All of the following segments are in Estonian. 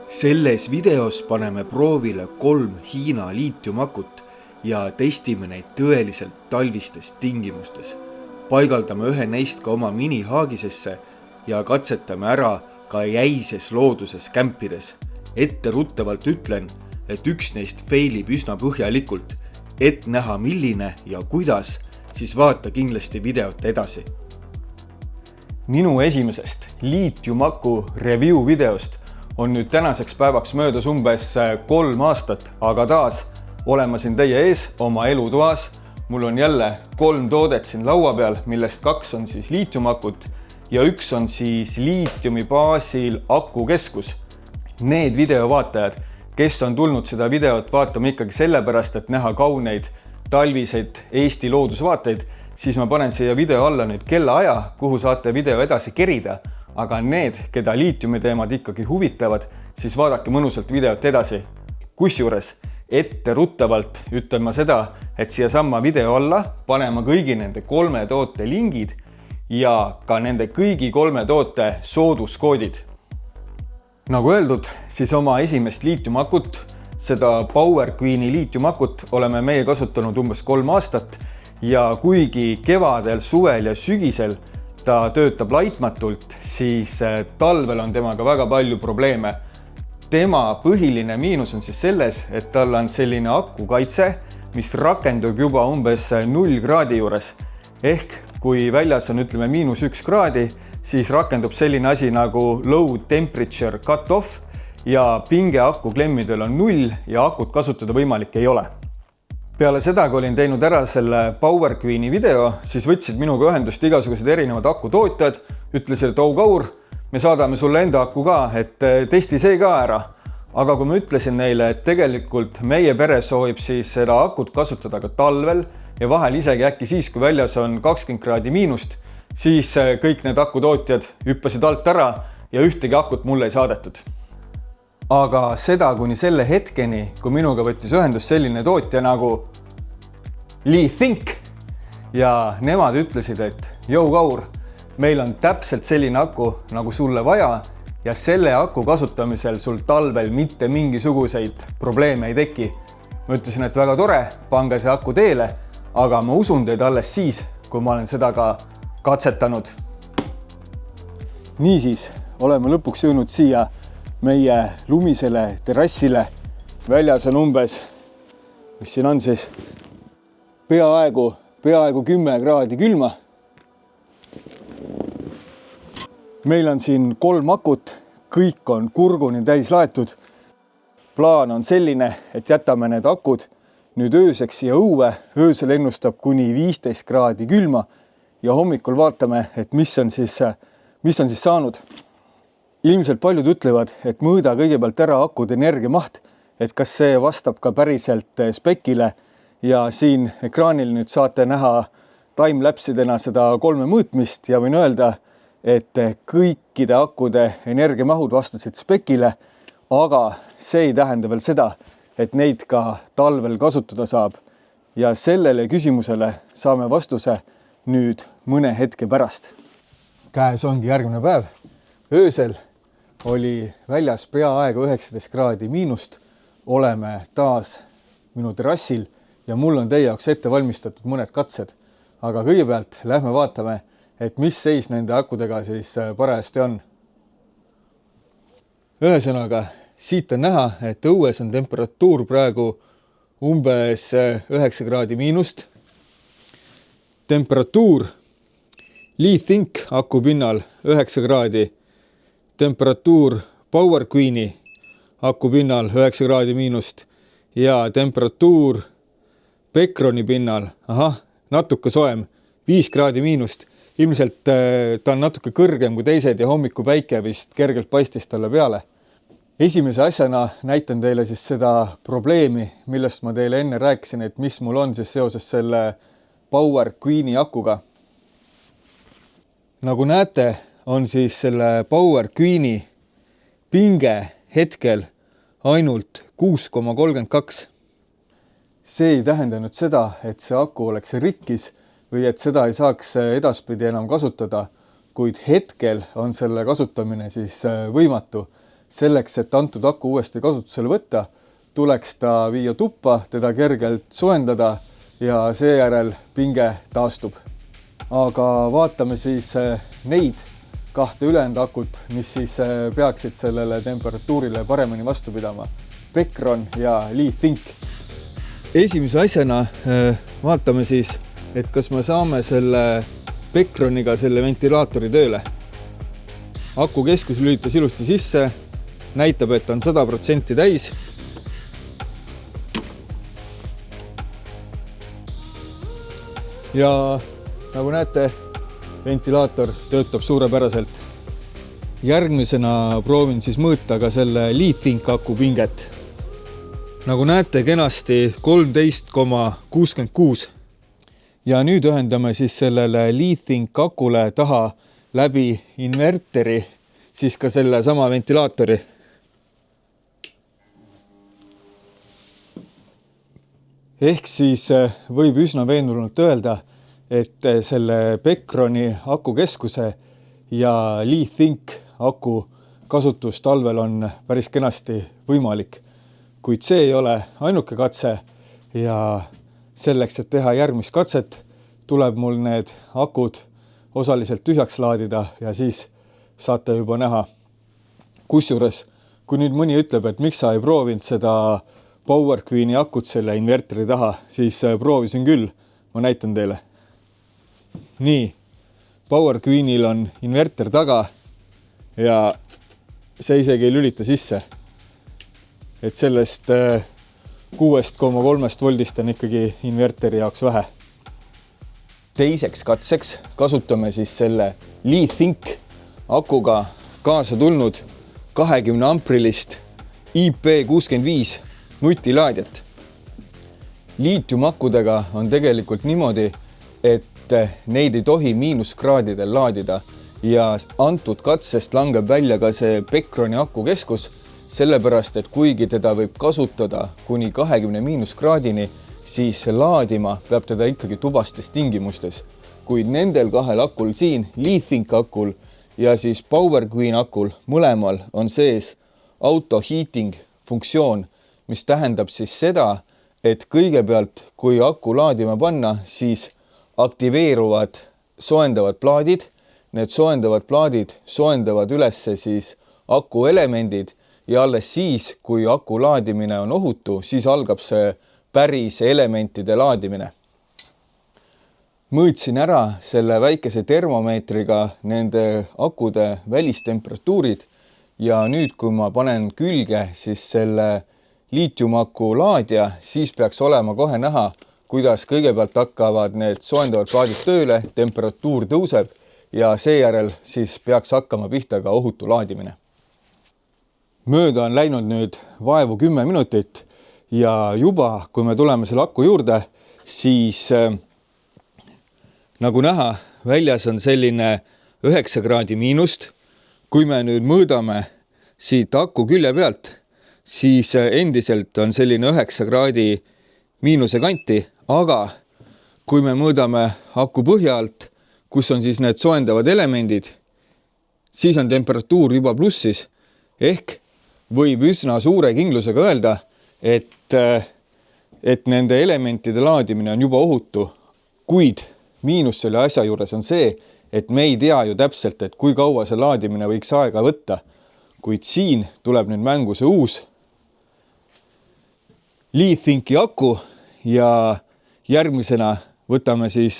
Selles videos paneme proovile 3 Hiina liitiumakut ja testime neid tõeliselt talvistes tingimustes. Paigaldame ühe neist ka oma minihaagisesse ja katsetame ära ka jäises looduses kämpides. Etteruttavalt ütlen, et üks neist failib üsna põhjalikult. Et näha milline ja kuidas, siis vaata kindlasti videot edasi. Minu esimesest liitiumaku review videost on nüüd tänaseks päevaks möödas umbes 3 aastat, aga taas olema siin teie ees oma elutoas. Mul on jälle 3 toodet siin laua peal, millest 2 on siis liitiumakut ja 1 on siis liitiumi baasil akukeskus. Need videovaatajad, kes on tulnud seda videot vaatama ikkagi sellepärast, et näha kauneid talviseid Eesti loodusvaateid, siis ma panen siia video alla nüüd kellaaja, kuhu saate video edasi kerida. Aga need, keda liitiumi teemad ikkagi huvitavad, siis vaadake mõnusalt videot edasi. Kusjuures etteruttavalt ütlen ma seda, et siia samma video alla panema kõigi nende 3 toote lingid ja ka nende kõigi 3 toote sooduskoodid. Nagu öeldud, siis oma esimest liitiumakut, seda PowerQueeni liitiumakut oleme meie kasutanud umbes 3 aastat ja kuigi kevadel, suvel ja sügisel ta töötab laitmatult, siis talvel on temaga väga palju probleeme. Tema põhiline miinus on siis selles, et tal on selline akukaitse, mis rakendub juba umbes 0 kraadi juures. Ehk kui väljas on ütleme -1 kraadi, siis rakendub selline asi nagu low temperature cut-off ja pinge aku klemmidel on 0 ja akut kasutada võimalik ei ole. Peale seda, kui olin teinud ära selle PowerQueeni video, siis võtsid minuga ühendust igasugused erinevad akutootjad, ütlesid, et Kaur, me saadame sulle enda aku ka, et testi see ka ära. Aga kui ma ütlesin neile, et tegelikult meie pere soovib siis seda akut kasutada ka talvel ja vahel isegi äkki siis, kui väljas on 20 kraadi miinust, siis kõik need akutootjad hüppasid alt ära ja ühtegi akut mulle ei saadetud. Aga seda kuni selle hetkeni, kui minuga võttis ühendust selline tootja nagu Li-Think ja nemad ütlesid, et Kaur, meil on täpselt selline aku nagu sulle vaja ja selle aku kasutamisel sul talvel mitte mingisuguseid probleeme ei teki. Ma ütlesin, et väga tore, pange see aku teele, aga ma usun teid alles siis, kui ma olen seda ka katsetanud. Niisiis, oleme lõpuks jõudnud siia meie lumisele terrassile. Väljas on umbes, mis siin on siis, peaaegu 10 kraadi külma. Meil on siin 3 akut, kõik on kurguni täis laetud. Plaan on selline, et jätame need akud nüüd ööseks siia õue. Öösel ennustab kuni 15 kraadi külma ja hommikul vaatame, et mis on siis saanud. Ilmselt paljud ütlevad, et mõõda kõigepealt ära akude energiamaht, et kas see vastab ka päriselt spekile ja siin ekraanil nüüd saate näha timelapsidena seda 3 mõõtmist ja võin öelda, et kõikide akude energiamahud vastasid spekile, aga see ei tähenda veel seda, et neid ka talvel kasutada saab ja sellele küsimusele saame vastuse nüüd mõne hetke pärast. Käes ongi järgmine päev. Öösel oli väljas peaaegu 19 kraadi miinust. Oleme taas minu terrassil ja mul on teie jaoks ette valmistatud mõned katsed. Aga kõigepealt lähme vaatame, et mis seis nende akudega siis parajasti on. Ühesõnaga, siit on näha, et õues on temperatuur praegu umbes 9 kraadi miinust. Temperatuur Li-Think aku pinnal 9 kraadi. Temperatuur PowerQueeni aku pinnal 9 kraadi miinust ja temperatuur Becroni pinnal, natuke soem, 5 kraadi miinust. Ilmselt ta on natuke kõrgem kui teised ja hommikupäike vist kergelt paistis talle peale. Esimese asjana näitan teile siis seda probleemi, millest ma teile enne rääkisin, et mis mul on siis seoses selle PowerQueeni akuga. Nagu näete, on siis selle PowerQueeni pinge hetkel ainult 6,32. See ei tähenda nüüd seda, et see aku oleks rikkis või et seda ei saaks edaspidi enam kasutada, kuid hetkel on selle kasutamine siis võimatu, selleks, et antud aku uuesti kasutusele võtta, tuleks ta viia tuppa, teda kergelt soojendada ja seejärel pinge taastub. Aga vaatame siis neid kahte ülejäänud akut, mis siis peaksid sellele temperatuurile paremini vastu pidama. Pecron ja Leathink. Esimese asjana vaatame siis, et kas me saame selle Pecroniga selle ventilaatori tööle. Aku keskus lülitas ilusti sisse, näitab, et on 100% täis. Ja nagu näete, ventilaator töötab suurepäraselt. Järgmisena proovin siis mõõta ka selle Leathink aku pinget. Nagu näete, kenasti 13,66. Ja nüüd ühendame siis sellele Leathink akule taha läbi inverteri siis ka selle sama ventilaatori. Ehk siis võib üsna veendunult öelda, et selle Pecroni akukeskuse ja Leathink aku kasutus talvel on päris kenasti võimalik. Kuid see ei ole ainuke katse ja selleks, et teha järgmist katset, tuleb mul need akud osaliselt tühjaks laadida ja siis saate juba näha. Kusjuures, kui nüüd mõni ütleb, et miks sa ei proovinud seda PowerQueeni akut selle inverteri taha, siis proovisin küll, ma näitan teile. Nii, PowerQueenil on inverter taga ja see isegi ei lülita sisse. Et sellest 6,3 voldist on ikkagi inverteri jaoks vähe. Teiseks katseks kasutame siis selle Leathink akuga kaasa tulnud 20 amprilist IP65 nutilaadjat. Liitiumakkudega on tegelikult niimoodi, et neid ei tohi miinuskraadidel laadida ja antud katsest langeb välja ka see Pecroni akukeskus, sellepärast, et kuigi teda võib kasutada kuni 20 miinuskraadini, siis laadima peab teda ikkagi tubastes tingimustes. Kuid nendel kahel akul siin, Leathink akul ja siis PowerQueen akul, mõlemal on sees auto heating funktsioon, mis tähendab siis seda, et kõigepealt, kui aku laadima panna, siis aktiveeruvad soojendavad plaadid. Need soojendavad plaadid soojendavad ülesse siis aku elemendid ja alles siis, kui aku laadimine on ohutu, siis algab see päris elementide laadimine. Mõõtsin ära selle väikese termomeetriga nende akude välistemperatuurid ja nüüd, kui ma panen külge siis selle liitiumaku laadja, siis peaks olema kohe näha, kuidas kõigepealt hakkavad need soojendavad plaadid tööle, temperatuur tõuseb ja seejärel siis peaks hakkama pihta ka ohutu laadimine. Mööda on läinud nüüd vaevu 10 minutit ja juba, kui me tuleme selle aku juurde, siis nagu näha, väljas on selline 9 kraadi miinust. Kui me nüüd mõõdame siit aku külje pealt, siis endiselt on selline 9 kraadi miinuse kanti, aga kui me mõõdame aku põhja alt, kus on siis need soojendavad elemendid, siis on temperatuur juba plussis, ehk võib üsna suure kindlusega öelda, et nende elementide laadimine on juba ohutu, kuid miinus selle asja juures on see, et me ei tea ju täpselt, et kui kaua see laadimine võiks aega võtta, kuid siin tuleb nüüd mängu see uus Leathinki aku ja järgmisena võtame siis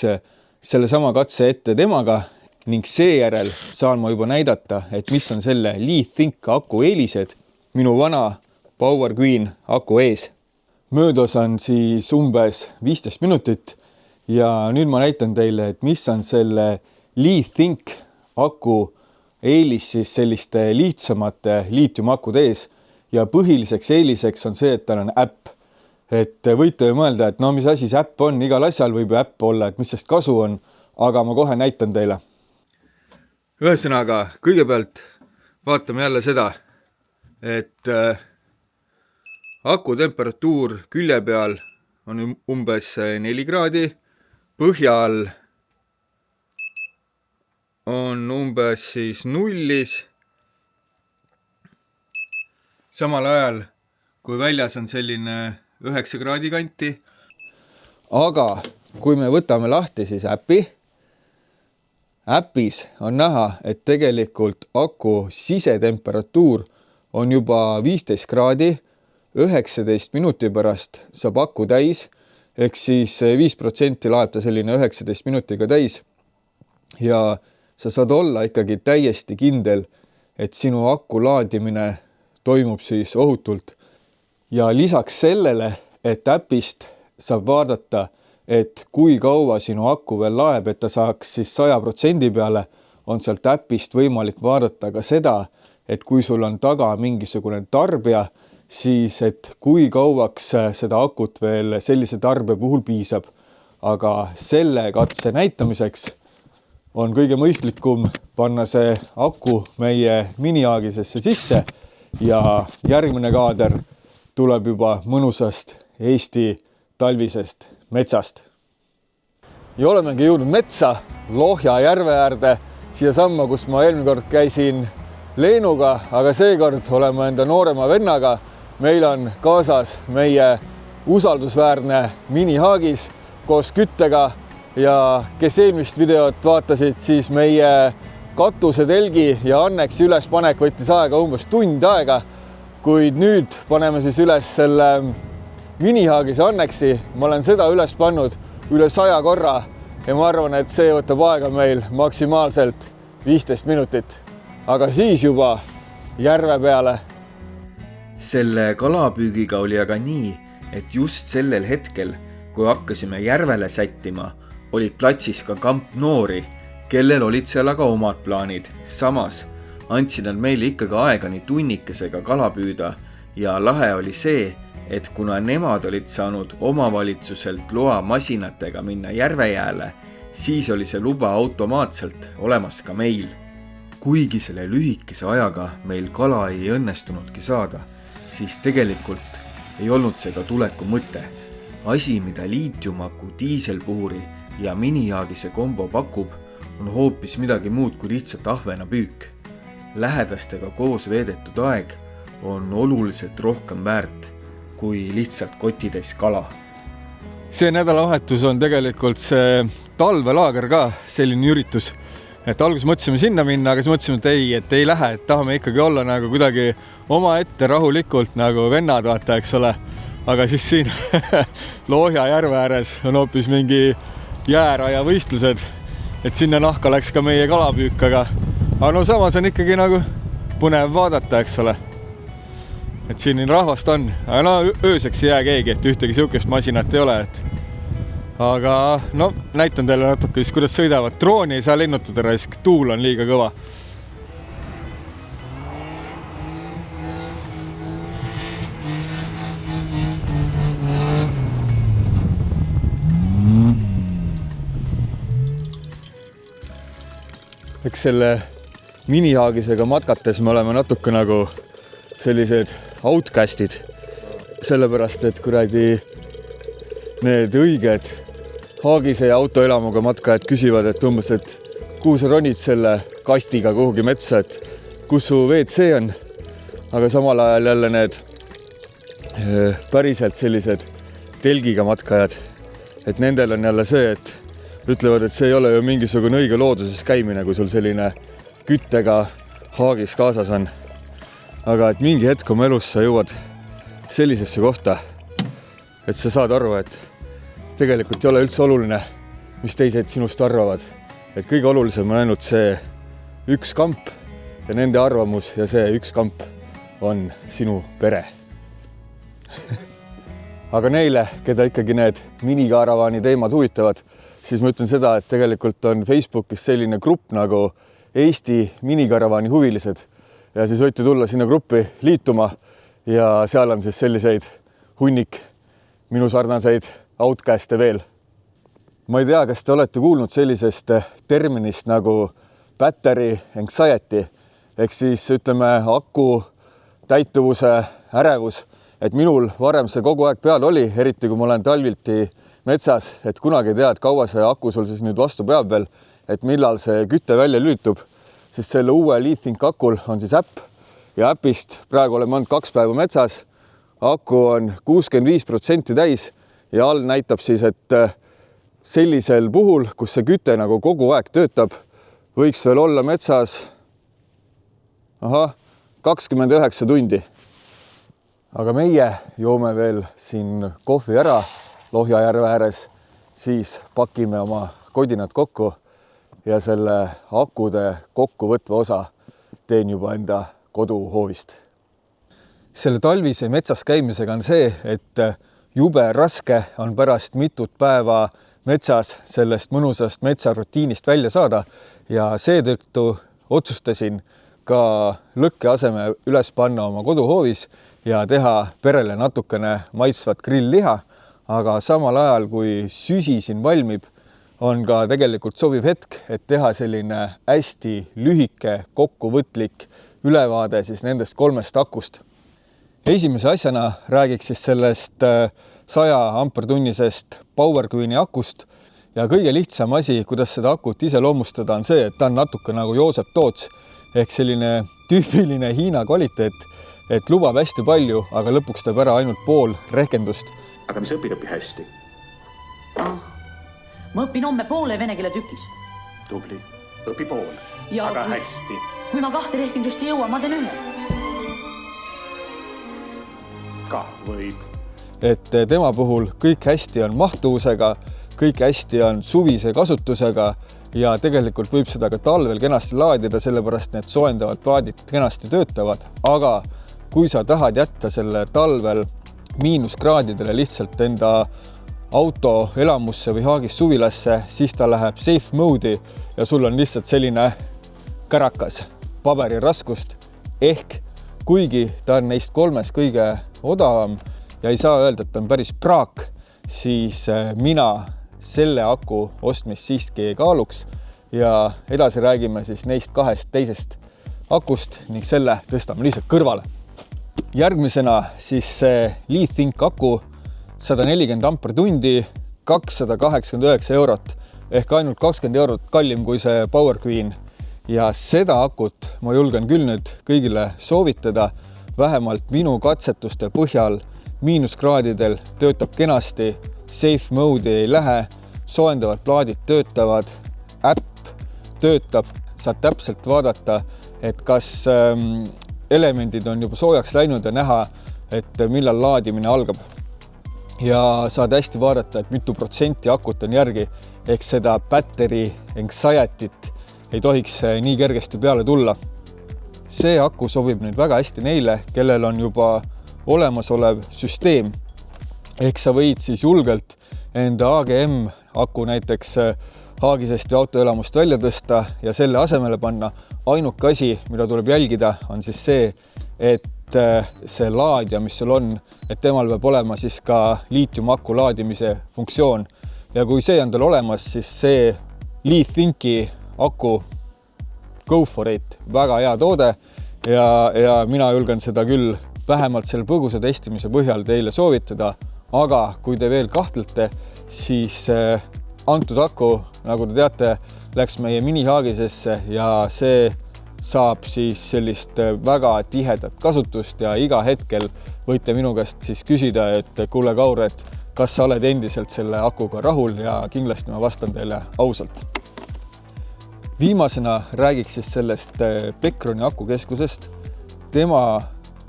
selle sama katse ette temaga ning seejärel saan ma juba näidata, et mis on selle Leathink aku eelised minu vana PowerQueen aku ees. Möödas on siis umbes 15 minutit ja nüüd ma näitan teile, et mis on selle Leathink aku eelis siis selliste lihtsamate liitiumakude ees ja põhiliseks eeliseks on see, et tal on äpp. Et võite ju mõelda, et no mis asi see äpp on, igal asjal võib ju äpp olla, et mis sest kasu on, aga ma kohe näitan teile. Ühesõnaga, kõigepealt vaatame jälle seda, et aku temperatuur külje peal on umbes 4 kraadi, põhjal on umbes siis nullis samal ajal, kui väljas on selline 9 kraadi kanti. Aga kui me võtame lahti siis äpis on näha, et tegelikult aku sisetemperatuur on juba 15 kraadi, 19 minuti pärast saab aku täis, ehk siis 5% laeb ta selline 19 minutiga täis ja sa saad olla ikkagi täiesti kindel, et sinu aku laadimine toimub siis ohutult. Ja lisaks sellele, et äpist saab vaadata, et kui kaua sinu aku veel laeb, et ta saaks siis 100% peale, on sealt äpist võimalik vaadata ka seda, et kui sul on taga mingisugune tarbija, siis et kui kauaks seda akut veel sellise tarbija puhul piisab. Aga selle katse näitamiseks on kõige mõistlikum panna see aku meie minihaagisesse sisse ja järgmine kaader tuleb juba mõnusast Eesti talvisest metsast. Ja olemegi jõudnud metsa Lohja järve äärde, siia samma, kus ma eelmine kord käisin Leenuga, aga seekord oleme enda noorema vennaga. Meil on kaasas meie usaldusväärne minihaagis koos küttega ja kes eelmist videot vaatasid, siis meie katusetelgi ja anneksi ülespanek võttis aega umbes tund aega, kuid nüüd paneme siis üles selle minihaagise anneksi. Ma olen seda üles pannud üle 100 korra ja ma arvan, et see võtab aega meil maksimaalselt 15 minutit. Aga siis juba järve peale. Selle kalapüügiga oli aga nii, et just sellel hetkel, kui hakkasime järvele sättima, olid platsis ka kamp noori, kellel olid seal aga omad plaanid. Samas andsid nad meile ikkagi aega nii tunnikesega kala püüda ja lahe oli see, et kuna nemad olid saanud omavalitsuselt loa masinatega minna järvejääle, siis oli see luba automaatselt olemas ka meil. Kuigi selle lühikese ajaga meil kala ei õnnestunudki saada, siis tegelikult ei olnud see ka tuleku mõte. Asi, mida liitiumaku, diiselpuhuri ja minihaagise kombo pakub, on hoopis midagi muud kui lihtsalt ahvena püük. Lähedastega koos veedetud aeg on oluliselt rohkem väärt kui lihtsalt kotitäis kala. See nädalavahetus on tegelikult see talvelaager ka selline üritus, et alguses mõtlesime sinna minna, aga siis mõtlesime, et ei lähe, et tahame ikkagi olla nagu kuidagi omaette rahulikult nagu vennad, vaata, eks ole. Aga siis siin Lohja järve ääres on hoopis mingi jääraja võistlused, et sinna nahka läks ka meie kalapüük, aga no samas on ikkagi nagu põnev vaadata, eks ole. Et siin rahvast on, aga no ööseks ei jää keegi, et ühtegi siukest masinat ei ole. Aga no näitan teile natuke siis, kuidas sõidavad. Drooni ei saa lennutada, raisk, tuul on liiga kõva. Eks selle minihaagisega matkates me oleme natuke nagu sellised outcastid, sellepärast, et kuradi need õiged haagise ja autoelamuga matkajad küsivad, et umbes, et kuhu sa ronid selle kastiga kuhugi metsa, et kus su WC on. Aga samal ajal jälle need päriselt sellised telgiga matkajad, et nendel on jälle see, et ütlevad, et see ei ole ju mingisugune õige looduses käimine, kui sul selline küttega haagis kaasas on. Aga et mingi hetk oma elus sa jõuad sellisesse kohta, et sa saad aru, et tegelikult ei ole üldse oluline, mis teised sinust arvavad. Et kõige olulisem on ainult see üks kamp ja nende arvamus ja see üks kamp on sinu pere. Aga neile, keda ikkagi need minikaaravaani teemad huvitavad, siis ma ütlen seda, et tegelikult on Facebookis selline grupp nagu Eesti minikaaravaani huvilised. Ja siis võite tulla sinna gruppi liituma ja seal on siis selliseid hunnik minu sarnaseid outcaste veel. Ma ei tea, kas te olete kuulnud sellisest terminist nagu battery anxiety, ehk siis ütleme aku täituvuse ärevus, et minul varem see kogu aeg peal oli, eriti kui ma olen talvilti metsas, et kunagi ei tea, et kaua see aku sul siis nüüd vastu peab veel, et millal see kütte välja lülitub. Siis selle uue LeathThink akul on siis äpp ja äpist praegu oleme olnud 2 päeva metsas. Aku on 65% täis ja all näitab siis, et sellisel puhul, kus see küte nagu kogu aeg töötab, võiks veel olla metsas 29 tundi. Aga meie joome veel siin kohvi ära Lohjajärve ääres, siis pakime oma kodinad kokku ja selle akude kokkuvõtva osa teen juba enda koduhoovist. Selle talvise metsas käimisega on see, et jube raske on pärast mitut päeva metsas sellest mõnusast metsarutiinist välja saada ja seetõttu otsustasin ka lõkke aseme üles panna oma koduhoovis ja teha perele natukene maitsvat grillliha, aga samal ajal, kui süsi siin valmib, on ka tegelikult sobiv hetk, et teha selline hästi lühike kokkuvõtlik ülevaade siis nendest 3 akust. Esimese asjana räägiks siis sellest 100 ampertunnisest PowerQueeni akust ja kõige lihtsam asi, kuidas seda akut iseloomustada, on see, et ta on natuke nagu Joosep Toots ehk selline tüüpiline Hiina kvaliteet, et lubab hästi palju, aga lõpuks teeb ära ainult pool rehkendust. Aga mis õpi hästi? Ma õpin homme poole vene keele tükist. Tubli, õpi poole, aga hästi. Kui ma 2 rehkendust ei jõua, ma teen 1. Kah võib. Et tema puhul kõik hästi on mahtuvusega, kõik hästi on suvise kasutusega ja tegelikult võib seda ka talvel kenasti laadida, sellepärast need soojendavad plaadid kenasti töötavad, aga kui sa tahad jätta selle talvel miinuskraadidele lihtsalt enda auto elamusse või haagis suvilasse, siis ta läheb safe mode'i ja sul on lihtsalt selline kärakas paberi raskust. Ehk kuigi ta on neist 3 kõige odavam ja ei saa öelda, et ta on päris praak, siis mina selle aku ostmist siiski ei kaaluks ja edasi räägime siis neist 2 teisest akust ning selle tõstame lihtsalt kõrvale. Järgmisena siis see LeathThink aku 140 ampertundi, 289 eurot ehk ainult 20 eurot kallim kui see PowerQueen ja seda akut ma julgen küll nüüd kõigile soovitada, vähemalt minu katsetuste põhjal miinuskraadidel töötab kenasti, safe mode'i ei lähe, soojendavad plaadid töötavad, äpp töötab, saad täpselt vaadata, et kas elemendid on juba soojaks läinud ja näha, et millal laadimine algab. Ja saad hästi vaadata, et mitu protsenti akut on järgi, ehk seda battery anxiety't ei tohiks nii kergesti peale tulla. See aku sobib nüüd väga hästi neile, kellel on juba olemasolev süsteem. Ehk sa võid siis julgelt enda AGM aku näiteks haagisest ja autoelamust välja tõsta ja selle asemele panna. Ainuke asi, mida tuleb jälgida, on siis see, et see laadja, mis sul on, et temal peab olema siis ka liitiumaku laadimise funktsioon. Ja kui see on tal olemas, siis see LeathThinki aku go for it, väga hea toode ja mina julgen seda küll vähemalt selle põgusa testimise põhjal teile soovitada, aga kui te veel kahtlete, siis antud aku, nagu te teate, läks meie minihaagisesse ja see saab siis sellist väga tihedat kasutust ja iga hetkel võite minu käest siis küsida, et kuule Kaur, et kas sa oled endiselt selle akuga rahul ja kindlasti ma vastan teile ausalt. Viimasena räägiks siis sellest Becroni akukeskusest. Tema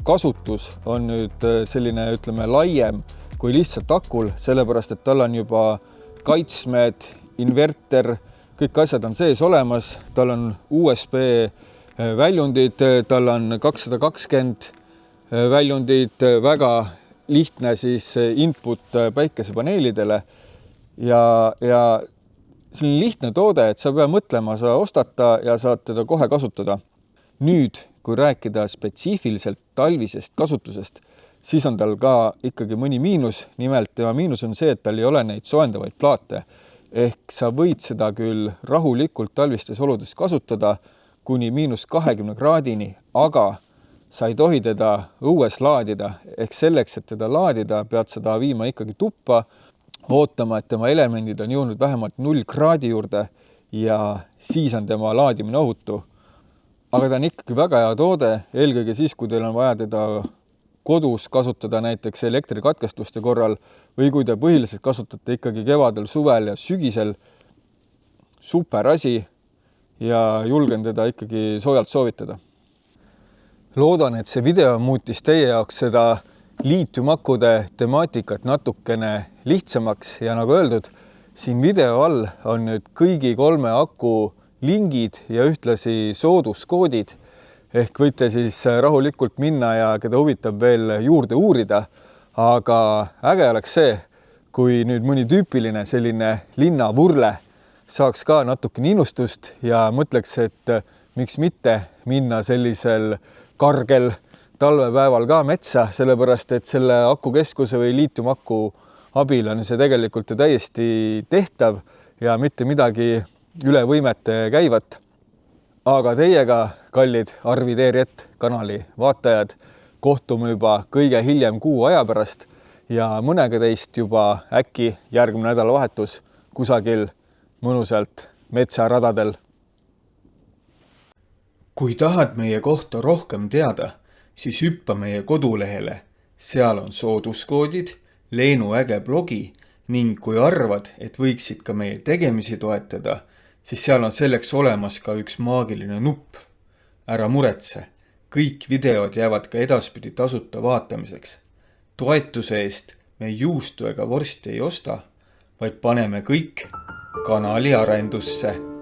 kasutus on nüüd selline, ütleme, laiem kui lihtsalt akul, sellepärast, et tal on juba kaitsmed, inverter, kõik asjad on sees olemas, tal on USB väljundid, tal on 220 väljundid, väga lihtne siis input päikesepaneelidele ja selline lihtne toode, et sa pead mõtlema, sa ostata ja saad teda kohe kasutada. Nüüd, kui rääkida spetsiifiliselt talvisest kasutusest, siis on tal ka ikkagi mõni miinus. Nimelt tema miinus on see, et tal ei ole neid soojendavaid plaate. Ehk sa võid seda küll rahulikult talvistes oludes kasutada kuni -20 kraadini, aga sa ei tohi teda õues laadida. Ehk selleks, et teda laadida, pead seda viima ikkagi tuppa, ootama, et tema elemendid on jõudnud vähemalt 0 kraadi juurde ja siis on tema laadimine ohutu. aga ta on ikkagi väga hea toode, eelkõige siis, kui teil on vaja teda kodus kasutada näiteks elektrikatkestuste korral või kui te põhiliselt kasutate ikkagi kevadel, suvel ja sügisel. Super asi ja julgen teda ikkagi soojalt soovitada. Loodan, et see video muutis teie jaoks seda liitiumakude temaatikat natukene lihtsamaks ja nagu öeldud, siin video all on nüüd kõigi 3 aku lingid ja ühtlasi sooduskoodid. Ehk võite siis rahulikult minna ja keda huvitab veel juurde uurida, aga äge oleks see, kui nüüd mõni tüüpiline selline linnavurle saaks ka natukene innustust ja mõtleks, et miks mitte minna sellisel kargel talvepäeval ka metsa, sellepärast et selle akukeskuse või liitiumaku abil on see tegelikult ju täiesti tehtav ja mitte midagi üle võimete käivat. Aga teiega, kallid Arvi Teeriet kanali vaatajad, kohtume juba kõige hiljem kuu aja pärast ja mõnega teist juba äkki järgmine nädalavahetus kusagil mõnusalt metsaradadel. Kui tahad meie kohta rohkem teada, siis hüppa meie kodulehele. Seal on sooduskoodid, Leenu äge blogi ning kui arvad, et võiksid ka meie tegemisi toetada, siis seal on selleks olemas ka üks maagiline nupp. Ära muretse, kõik videod jäävad ka edaspidi tasuta vaatamiseks. Toetuse eest me juustu ega vorsti ei osta, vaid paneme kõik kanali arendusse.